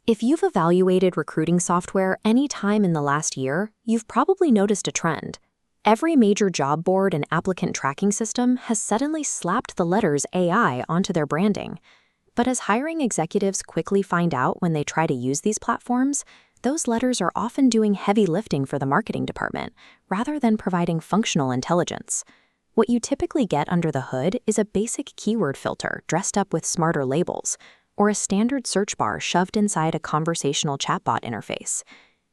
If you've evaluated recruiting software any time in the last year, you've probably noticed a trend. Every major job board and applicant tracking system has suddenly slapped the letters AI onto their branding. But as hiring executives quickly find out when they try to use these platforms, those letters are often doing heavy lifting for the marketing department, rather than providing functional intelligence. What you typically get under the hood is a basic keyword filter dressed up with smarter labels, or a standard search bar shoved inside a conversational chatbot interface.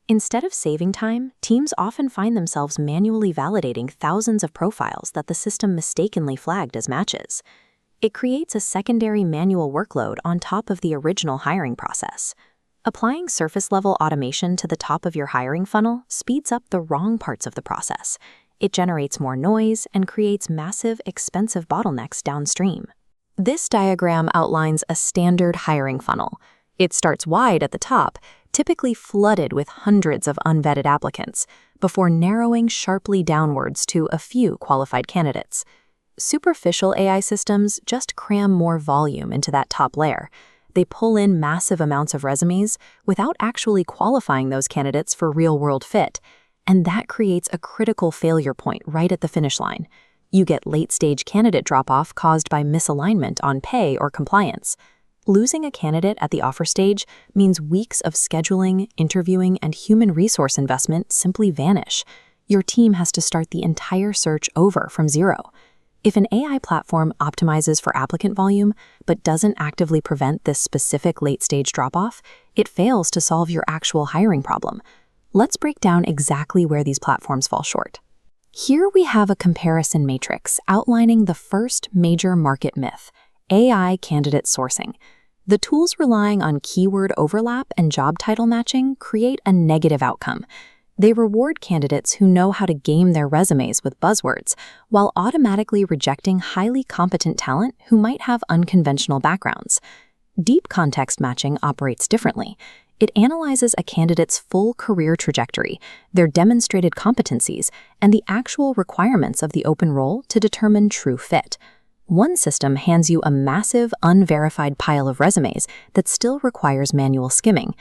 Instead of saving time, teams often find themselves manually validating thousands of profiles that the system mistakenly flagged as matches. It creates a secondary manual workload on top of the original hiring process. Applying surface-level automation to the top of your hiring funnel speeds up the wrong parts of the process. It generates more noise and creates massive, expensive bottlenecks downstream. This diagram outlines a standard hiring funnel. It starts wide at the top, typically flooded with hundreds of unvetted applicants, before narrowing sharply downwards to a few qualified candidates. Superficial AI systems just cram more volume into that top layer. They pull in massive amounts of resumes without actually qualifying those candidates for real-world fit, and that creates a critical failure point right at the finish line. You get late-stage candidate drop-off caused by misalignment on pay or compliance. Losing a candidate at the offer stage means weeks of scheduling, interviewing, and human resource investment simply vanish. Your team has to start the entire search over from zero. If an AI platform optimizes for applicant volume but doesn't actively prevent this specific late-stage drop-off, it fails to solve your actual hiring problem. Let's break down exactly where these platforms fall short. Here we have a comparison matrix outlining the first major market myth: AI candidate sourcing. The tools relying on keyword overlap and job title matching create a negative outcome. They reward candidates who know how to game their resumes with buzzwords, while automatically rejecting highly competent talent who might have unconventional backgrounds. Deep context matching operates differently. It analyzes a candidate's full career trajectory, their demonstrated competencies, and the actual requirements of the open role to determine true fit. One system hands you a massive, unverified pile of resumes that still requires manual skimming.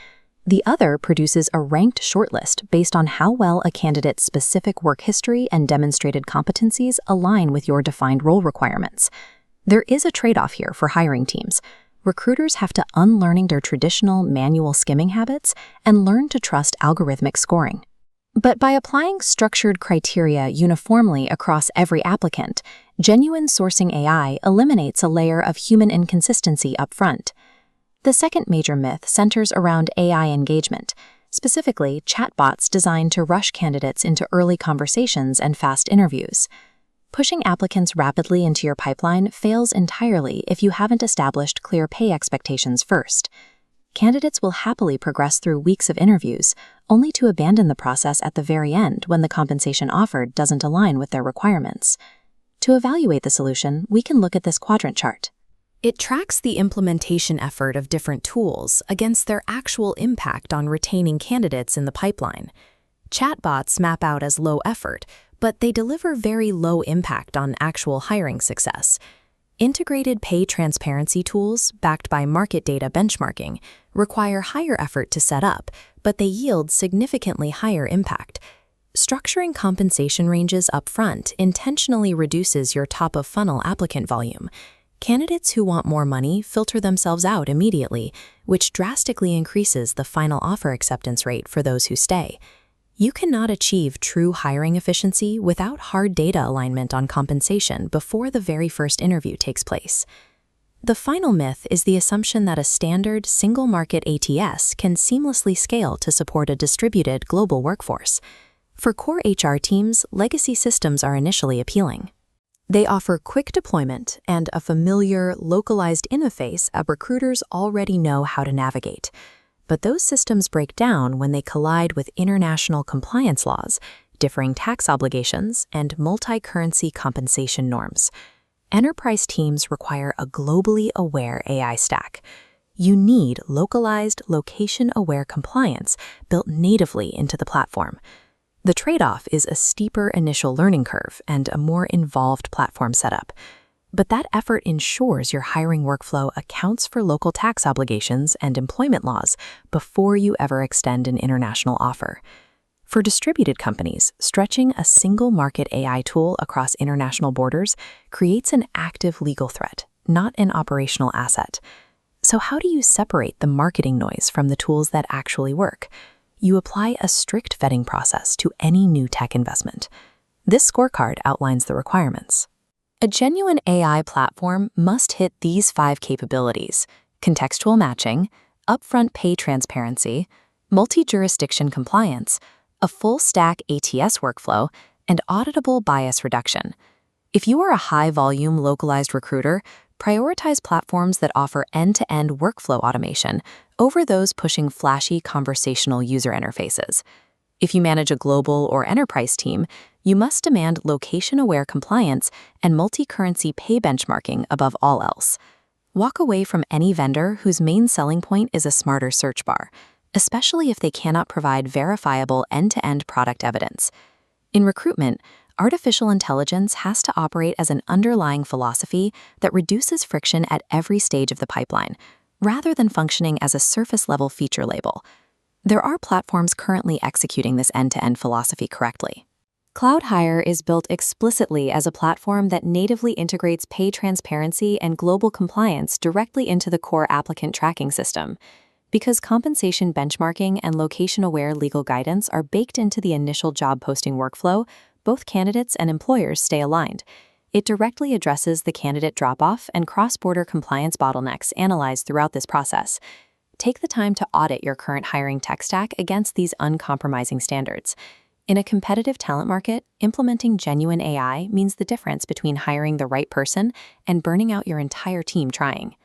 The other produces a ranked shortlist based on how well a candidate's specific work history and demonstrated competencies align with your defined role requirements. There is a trade-off here for hiring teams. Recruiters have to unlearn their traditional manual skimming habits and learn to trust algorithmic scoring. But by applying structured criteria uniformly across every applicant, genuine sourcing AI eliminates a layer of human inconsistency up front. The second major myth centers around AI engagement, specifically chatbots designed to rush candidates into early conversations and fast interviews. Pushing applicants rapidly into your pipeline fails entirely if you haven't established clear pay expectations first. Candidates will happily progress through weeks of interviews, only to abandon the process at the very end when the compensation offered doesn't align with their requirements. To evaluate the solution, we can look at this quadrant chart. It tracks the implementation effort of different tools against their actual impact on retaining candidates in the pipeline. Chatbots map out as low effort, but they deliver very low impact on actual hiring success. Integrated pay transparency tools, backed by market data benchmarking, require higher effort to set up, but they yield significantly higher impact. Structuring compensation ranges up front intentionally reduces your top-of-funnel applicant volume. Candidates who want more money filter themselves out immediately, which drastically increases the final offer acceptance rate for those who stay. You cannot achieve true hiring efficiency without hard data alignment on compensation before the very first interview takes place. The final myth is the assumption that a standard single-market ATS can seamlessly scale to support a distributed global workforce. For core HR teams, legacy systems are initially appealing. They offer quick deployment and a familiar, localized interface that recruiters already know how to navigate. But those systems break down when they collide with international compliance laws, differing tax obligations, and multi-currency compensation norms. Enterprise teams require a globally aware AI stack. You need localized, location-aware compliance built natively into the platform. The trade-off is a steeper initial learning curve and a more involved platform setup. But that effort ensures your hiring workflow accounts for local tax obligations and employment laws before you ever extend an international offer. For distributed companies, stretching a single market AI tool across international borders creates an active legal threat, not an operational asset. So how do you separate the marketing noise from the tools that actually work? You apply a strict vetting process to any new tech investment. This scorecard outlines the requirements. A genuine AI platform must hit these 5 capabilities: contextual matching, upfront pay transparency, multi-jurisdiction compliance, a full-stack ATS workflow, and auditable bias reduction. If you are a high-volume localized recruiter, prioritize platforms that offer end-to-end workflow automation over those pushing flashy conversational user interfaces. If you manage a global or enterprise team, you must demand location-aware compliance and multi-currency pay benchmarking above all else. Walk away from any vendor whose main selling point is a smarter search bar, especially if they cannot provide verifiable end-to-end product evidence. In recruitment, artificial intelligence has to operate as an underlying philosophy that reduces friction at every stage of the pipeline, rather than functioning as a surface-level feature label. There are platforms currently executing this end-to-end philosophy correctly. Cloudhire is built explicitly as a platform that natively integrates pay transparency and global compliance directly into the core applicant tracking system. Because compensation benchmarking and location-aware legal guidance are baked into the initial job posting workflow, both candidates and employers stay aligned. It directly addresses the candidate drop-off and cross-border compliance bottlenecks analyzed throughout this process. Take the time to audit your current hiring tech stack against these uncompromising standards. In a competitive talent market, implementing genuine AI means the difference between hiring the right person and burning out your entire team trying.